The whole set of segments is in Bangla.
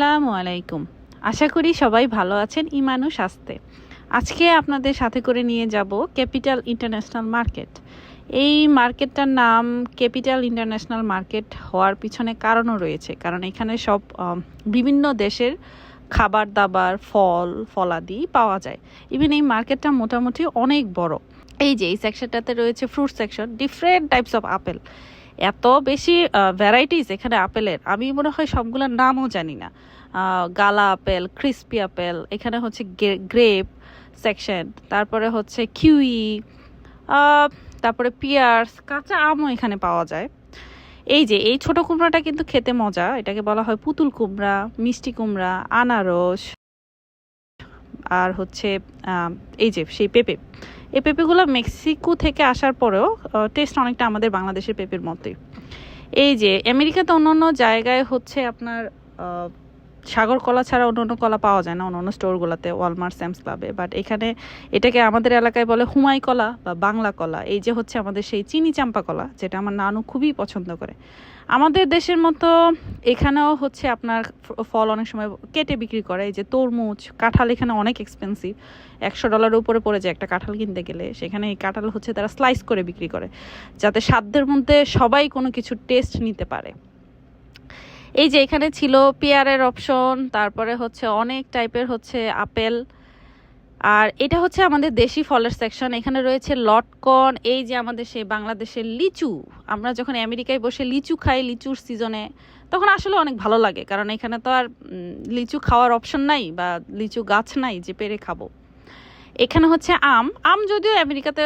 আসসালামু আলাইকুম। আশা করি সবাই ভালো আছেন ইমান ও স্বাস্থ্যে। আজকে আপনাদের সাথে করে নিয়ে যাব ক্যাপিটাল ইন্টারন্যাশনাল মার্কেট। এই মার্কেটটার নাম ক্যাপিটাল ইন্টারন্যাশনাল মার্কেট হওয়ার পিছনে কারণও রয়েছে, কারণ এখানে সব বিভিন্ন দেশের খাবার দাবার ফলাদি পাওয়া যায়। ইভেন এই মার্কেটটা মোটামুটি অনেক বড়। এই যে এই সেকশনটাতে রয়েছে fruit section, different types of apple. এত বেশি ভ্যারাইটিস এখানে আপেলের, আমি মনে হয় সবগুলোর নামও জানি না। গালা আপেল, ক্রিস্পি আপেল, এখানে হচ্ছে গ্রেপ সেকশন, তারপরে হচ্ছে কিউই, তারপরে পিয়ার্স, কাঁচা আমও এখানে পাওয়া যায়। এই যে এই ছোট কুমড়াটা কিন্তু খেতে মজা, এটাকে বলা হয় পুতুল কুমড়া, মিষ্টি কুমড়া, আনারস, আর হচ্ছে এই যে সেই পেঁপে। এই পেঁপেগুলো মেক্সিকো থেকে আসার পরেও টেস্ট অনেকটা আমাদের বাংলাদেশের পেঁপের মতোই। এই যে আমেরিকাতে অন্যান্য জায়গায় হচ্ছে আপনার সাগর কলা ছাড়া অন্য কলা পাওয়া যায় না অন্য স্টোরগুলোতে, ওয়ালমার্ট, স্যামস ক্লাবে, বাট এখানে এটাকে আমাদের এলাকায় বলে হুমাই কলা বা বাংলা কলা। এই যে হচ্ছে আমাদের সেই চিনি চাম্পা কলা, যেটা আমার নানু খুবই পছন্দ করে। আমাদের দেশের মতো এখানেও হচ্ছে আপনার ফল অনেক সময় কেটে বিক্রি করে। এই যে তরমুজ, কাঁঠাল এখানে অনেক এক্সপেন্সিভ, $100 উপরে পড়ে যায় একটা কাঁঠাল কিনতে গেলে। সেখানে এই কাঁঠাল হচ্ছে তারা স্লাইস করে বিক্রি করে, যাতে সাধ্যের মধ্যে সবাই কোনো কিছু টেস্ট নিতে পারে। এই যে এখানে ছিল পেয়ারের অপশন, তারপরে হচ্ছে অনেক টাইপের হচ্ছে আপেল। আর এটা হচ্ছে আমাদের দেশি ফলের সেকশন। এখানে রয়েছে লটকন, এই যে আমাদের সেই বাংলাদেশের লিচু। আমরা যখন আমেরিকায় বসে লিচু খাই লিচুর সিজনে, তখন আসলে অনেক ভালো লাগে, কারণ এখানে তো আর লিচু খাওয়ার অপশন নাই বা লিচু গাছ নাই যে পেরে খাবো। এখানে হচ্ছে আম যদিও আমেরিকাতে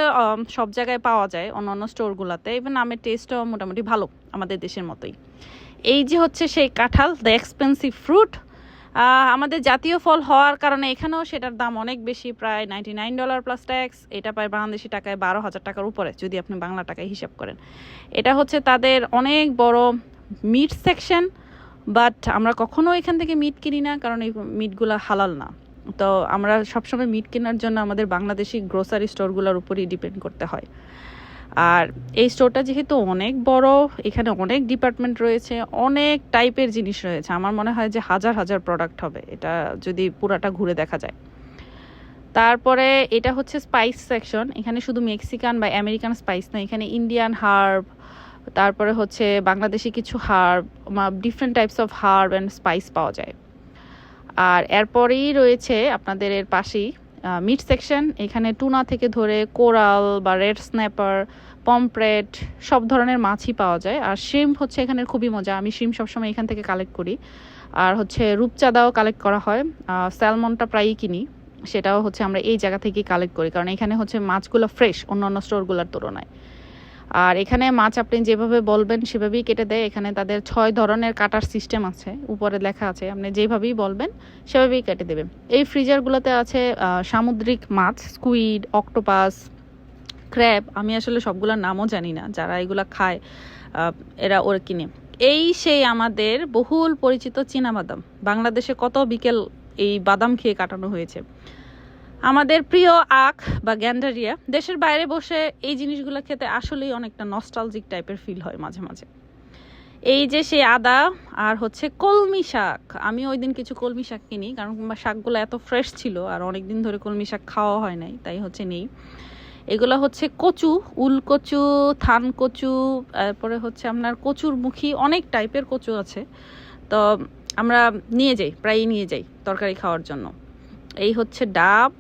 সব জায়গায় পাওয়া যায়, অন্য স্টোরগুলোতে। ইভেন আমের টেস্টও মোটামুটি ভালো, আমাদের দেশের মতোই। এই যে হচ্ছে সেই কাঁঠাল, দ্য এক্সপেন্সিভ ফ্রুট। আমাদের জাতীয় ফল হওয়ার কারণে এখানেও সেটার দাম অনেক বেশি, প্রায় $99 প্লাস ট্যাক্স। এটা প্রায় বাংলাদেশি টাকায় 12,000 টাকার উপরে, যদি আপনি বাংলা টাকায় হিসাব করেন। এটা হচ্ছে তাদের অনেক বড় মিট সেকশন, বাট আমরা কখনো এখান থেকে মিট কিনি না, কারণ এই মিটগুলো হালাল না। তো আমরা সবসময় মিট কেনার জন্য আমাদের বাংলাদেশি গ্রোসারি স্টোরগুলোর উপরই ডিপেন্ড করতে হয়। আর এই স্টোরটা যেহেতু অনেক বড়, এখানে অনেক ডিপার্টমেন্ট রয়েছে, অনেক টাইপের জিনিস রয়েছে। আমার মনে হয় যে হাজার হাজার প্রোডাক্ট হবে এটা যদি পুরাটা ঘুরে দেখা যায়। তারপরে এটা হচ্ছে স্পাইস সেকশন। এখানে শুধু মেক্সিকান বা আমেরিকান স্পাইস না, এখানে ইন্ডিয়ান হার্ব, তারপরে হচ্ছে বাংলাদেশি কিছু herb, different types of herb and spice পাওয়া যায়। আর এরপরেই রয়েছে আপনাদের এর পাশেই মিট সেকশন। এখানে টুনা থেকে ধরে কোরাল বা রেড স্ন্যাপার, পমপ্রেট, সব ধরনের মাছই পাওয়া যায়। আর শ্রিম্প হচ্ছে এখানে খুবই মজা, আমি শ্রিম্প সবসময় এখান থেকে কালেক্ট করি। আর হচ্ছে রূপচাঁদাও কালেক্ট করা হয়, স্যালমনটা প্রায়ই কিনি, সেটাও হচ্ছে আমরা এই জায়গা থেকেই কালেক্ট করি, কারণ এখানে হচ্ছে মাছগুলো ফ্রেশ অন্য স্টোরগুলোর তুলনায়। আর এখানে মাছ আপনি যেভাবে বলবেন সেভাবেই কেটে দেয়। এখানে তাদের 6 ধরনের কাটার সিস্টেম আছে, উপরে লেখা আছে, আপনি যেভাবেই বলবেন সেভাবেই কেটে দেবে। এই ফ্রিজারগুলোতে আছে সামুদ্রিক মাছ, স্কুইড, অক্টোপাস, ক্র্যাব। আমি আসলে সবগুলোর নামও জানি না, যারা এগুলা খায় এরা ওরা কিনে। এই সেই আমাদের বহুল পরিচিত চীনাবাদাম। বাংলাদেশে কত বিকেল এই বাদাম খেয়ে কাটানো হয়েছে। আমাদের প্রিয় আখ বা গ্যান্ডারিয়া, দেশের বাইরে বসে এই জিনিসগুলো খেতে আসলেই অনেকটা নস্টালজিক টাইপের ফিল হয় মাঝে মাঝে। এই যে সেই আদা, আর হচ্ছে কলমি শাক। আমি ওই দিন কিছু কলমি শাক কিনি, কারণ শাকগুলো এত ফ্রেশ ছিল আর অনেকদিন ধরে কলমি শাক খাওয়া হয় নাই, তাই হচ্ছে নেই। এগুলো হচ্ছে কচু, উল কচু, থান কচু, তারপরে হচ্ছে আপনার কচুর মুখী, অনেক টাইপের কচু আছে। তো আমরা নিয়ে যাই, প্রায়ই নিয়ে যাই তরকারি খাওয়ার জন্য। এই হচ্ছে ডাব,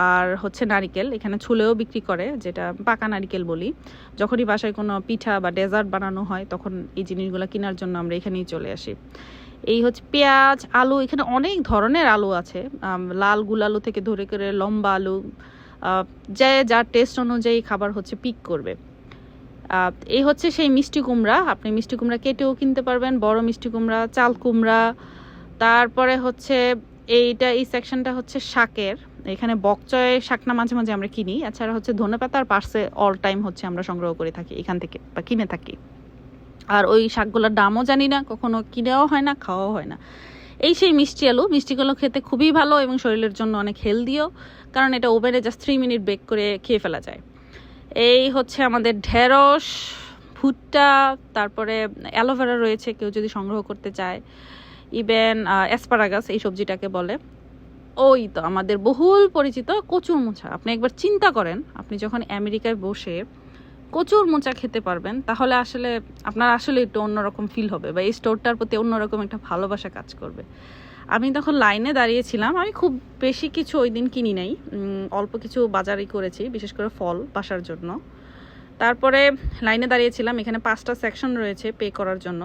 আর হচ্ছে নারিকেল, এখানে ছুলেও বিক্রি করে, যেটা পাকা নারিকেল বলি। যখনই বাসায় কোনো পিঠা বা ডেজার্ট বানানো হয় তখন এই জিনিসগুলো কেনার জন্য আমরা এখানেই চলে আসি। এই হচ্ছে পেঁয়াজ, আলু, এখানে অনেক ধরনের আলু আছে, লাল গুল আলু থেকে ধরে করে লম্বা আলু, যে যার টেস্ট অনুযায়ী খাবার হচ্ছে পিক করবে। এই হচ্ছে সেই মিষ্টি কুমড়া, আপনি মিষ্টি কুমড়া কেটেও কিনতে পারবেন, বড় মিষ্টি কুমড়া, চাল কুমড়া। তারপরে হচ্ছে এই সেকশনটা হচ্ছে শাকের। এখানে বকচয় শাকনা মাঝে মাঝে আমরা কিনি, এছাড়া হচ্ছে ধনেপাতা আর পার্সে অল টাইম হচ্ছে আমরা সংগ্রহ করে থাকি এখান থেকে বা কিনে থাকি। আর ওই শাকগুলোর দামও জানি না, কখনো কিনেও হয় না, খাওয়াও হয় না। এই সেই মিষ্টি আলু, মিষ্টিগুলো খেতে খুবই ভালো এবং শরীরের জন্য অনেক হেলদিও, কারণ এটা ওভেনে জাস্ট 3 মিনিট বেক করে খেয়ে ফেলা যায়। এই হচ্ছে আমাদের ঢেঁড়স, ভুট্টা, তারপরে অ্যালোভেরা রয়েছে কেউ যদি সংগ্রহ করতে চায়। ইভেন অ্যাসপারাগাস এই সবজিটাকে বলে। ওই তো আমাদের বহুল পরিচিত কচুর মোচা। আপনি একবার চিন্তা করেন, আপনি যখন আমেরিকায় বসে কচুর মোচা খেতে পারবেন, তাহলে আসলে আপনার আসলে একটু অন্যরকম ফিল হবে, বা এই স্টোরটার প্রতি অন্যরকম একটা ভালোবাসা কাজ করবে। আমি তখন লাইনে দাঁড়িয়েছিলাম, আমি খুব বেশি কিছু ওই দিন কিনি নাই, অল্প কিছু বাজারই করেছি, বিশেষ করে ফল বাসার জন্য। তারপরে লাইনে দাঁড়িয়েছিলাম, এখানে 5টা সেকশন রয়েছে পে করার জন্য,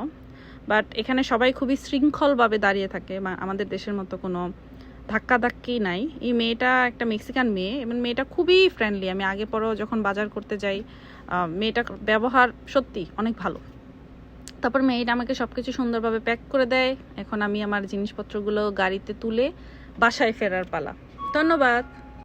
বাট এখানে সবাই খুবই শৃঙ্খলভাবে দাঁড়িয়ে থাকে, আমাদের দেশের মতো কোনো ধাক্কাধাক্কি নাই। এই মেয়েটা একটা মেক্সিকান মেয়ে, এবং মেয়েটা খুবই ফ্রেন্ডলি। আমি আগে পরেও যখন বাজার করতে যাই, মেয়েটার ব্যবহার সত্যি অনেক ভালো। তারপর মেয়েটা আমাকে সব কিছু সুন্দরভাবে প্যাক করে দেয়। এখন আমি আমার জিনিসপত্রগুলো গাড়িতে তুলে বাসায় ফেরার পালা। ধন্যবাদ।